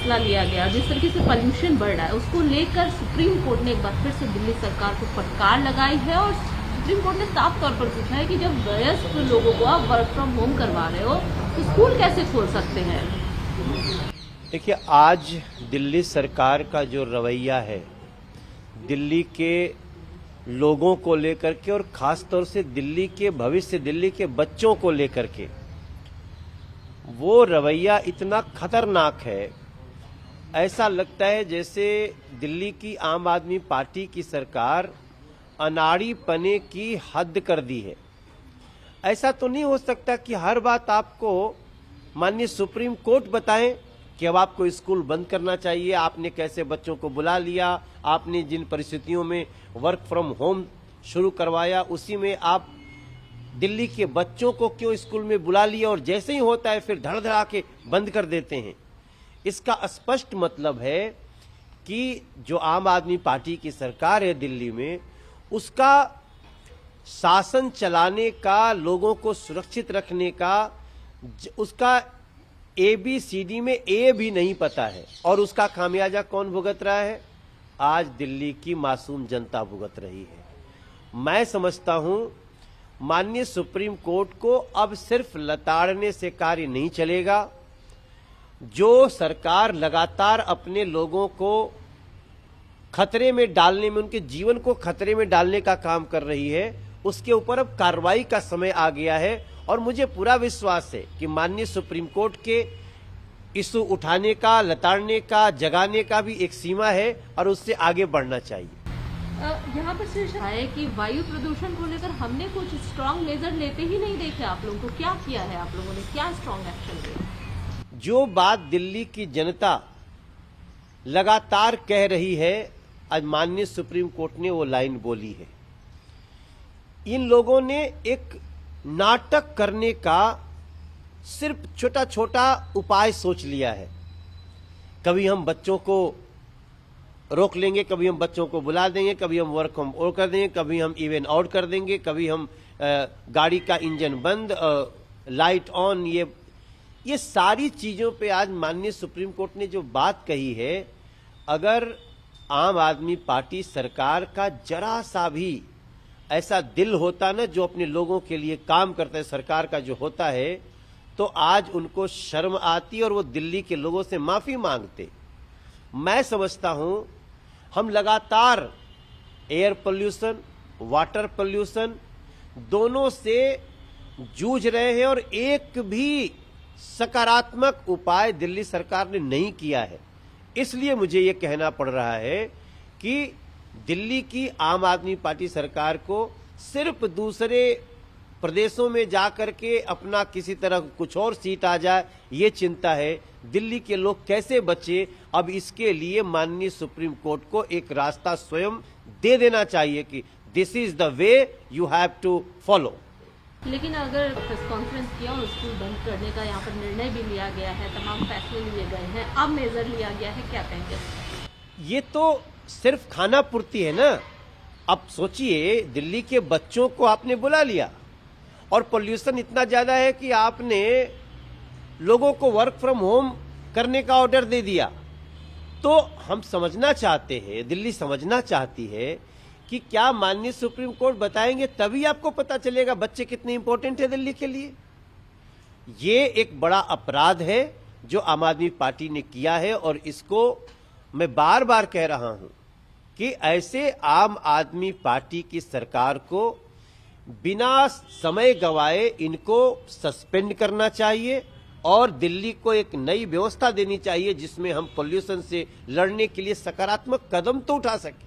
फैसला लिया गया, जिस तरीके से पॉल्यूशन बढ़ रहा है, उसको लेकर सुप्रीम कोर्ट ने एक बार फिर से दिल्ली सरकार को फटकार लगाई है और सुप्रीम कोर्ट ने साफ तौर पर पूछा है कि जब वयस्क लोगों को आप वर्क फ्रॉम होम करवा रहे हो तो स्कूल कैसे खोल सकते हैं। देखिए, आज दिल्ली सरकार का जो रवैया है दिल्ली के लोगों को लेकर के और खास तौर से दिल्ली के भविष्य, दिल्ली के बच्चों को लेकर के, वो रवैया इतना खतरनाक है। ऐसा लगता है जैसे दिल्ली की आम आदमी पार्टी की सरकार अनाड़ी पने की हद कर दी है। ऐसा तो नहीं हो सकता कि हर बात आपको माननीय सुप्रीम कोर्ट बताएं कि अब आपको स्कूल बंद करना चाहिए, आपने कैसे बच्चों को बुला लिया, आपने जिन परिस्थितियों में वर्क फ्रॉम होम शुरू करवाया उसी में आप दिल्ली के बच्चों को क्यों स्कूल में बुला लिया और जैसे ही होता है फिर धड़-धड़ा के बंद कर देते हैं। इसका स्पष्ट मतलब है कि जो आम आदमी पार्टी की सरकार है दिल्ली में, उसका शासन चलाने का, लोगों को सुरक्षित रखने का, उसका ABCD में A भी नहीं पता है। और उसका खामियाजा कौन भुगत रहा है? आज दिल्ली की मासूम जनता भुगत रही है। मैं समझता हूं माननीय सुप्रीम कोर्ट को अब सिर्फ लताड़ने से कार्य नहीं चलेगा। जो सरकार लगातार अपने लोगों को खतरे में डालने में, उनके जीवन को खतरे में डालने का काम कर रही है, उसके ऊपर अब कार्रवाई का समय आ गया है। और मुझे पूरा विश्वास है कि माननीय सुप्रीम कोर्ट के इशू उठाने का, लताड़ने का, जगाने का भी एक सीमा है और उससे आगे बढ़ना चाहिए। यहाँ पर सिर्फ है कि वायु प्रदूषण को लेकर हमने कुछ स्ट्रांग मेजर लेते ही नहीं देखे। आप लोगों को क्या किया है, आप लोगों ने क्या स्ट्रांग एक्शन लिया? जो बात दिल्ली की जनता लगातार कह रही है, आज माननीय सुप्रीम कोर्ट ने वो लाइन बोली है। इन लोगों ने एक नाटक करने का सिर्फ छोटा छोटा उपाय सोच लिया है। कभी हम बच्चों को रोक लेंगे, कभी हम बच्चों को बुला देंगे, कभी हम वर्क फ्रॉम होम कर देंगे, कभी हम इवन आउट कर देंगे, कभी हम गाड़ी का इंजन बंद, लाइट ऑन। ये सारी चीजों पे आज माननीय सुप्रीम कोर्ट ने जो बात कही है, अगर आम आदमी पार्टी सरकार का जरा सा भी ऐसा दिल होता ना जो अपने लोगों के लिए काम करता है, सरकार का जो होता है, तो आज उनको शर्म आती और वो दिल्ली के लोगों से माफी मांगते। मैं समझता हूं हम लगातार एयर पोल्यूशन, वाटर पोल्यूशन दोनों से जूझ रहे हैं और एक भी सकारात्मक उपाय दिल्ली सरकार ने नहीं किया है। इसलिए मुझे ये कहना पड़ रहा है कि दिल्ली की आम आदमी पार्टी सरकार को सिर्फ दूसरे प्रदेशों में जाकर के अपना किसी तरह कुछ और सीट आ जाए, ये चिंता है। दिल्ली के लोग कैसे बचे, अब इसके लिए माननीय सुप्रीम कोर्ट को एक रास्ता स्वयं दे देना चाहिए कि this is the way you have to follow. लेकिन अगर प्रेस कॉन्फ्रेंस किया और स्कूल बंद करने का यहाँ पर निर्णय भी लिया गया है, तमाम फैसले लिए गए हैं, अब मेजर लिया गया है, क्या कहेंगे? ये तो सिर्फ खाना पूर्ति है ना। अब सोचिए, दिल्ली के बच्चों को आपने बुला लिया और पोल्यूशन इतना ज्यादा है कि आपने लोगों को वर्क फ्रॉम होम करने का ऑर्डर दे दिया। तो हम समझना चाहते हैं, दिल्ली समझना चाहती है कि क्या माननीय सुप्रीम कोर्ट बताएंगे तभी आपको पता चलेगा बच्चे कितने इंपॉर्टेंट है दिल्ली के लिए। ये एक बड़ा अपराध है जो आम आदमी पार्टी ने किया है और इसको मैं बार बार कह रहा हूं कि ऐसे आम आदमी पार्टी की सरकार को बिना समय गवाए इनको सस्पेंड करना चाहिए और दिल्ली को एक नई व्यवस्था देनी चाहिए जिसमें हम पोल्यूशन से लड़ने के लिए सकारात्मक कदम तो उठा सकें।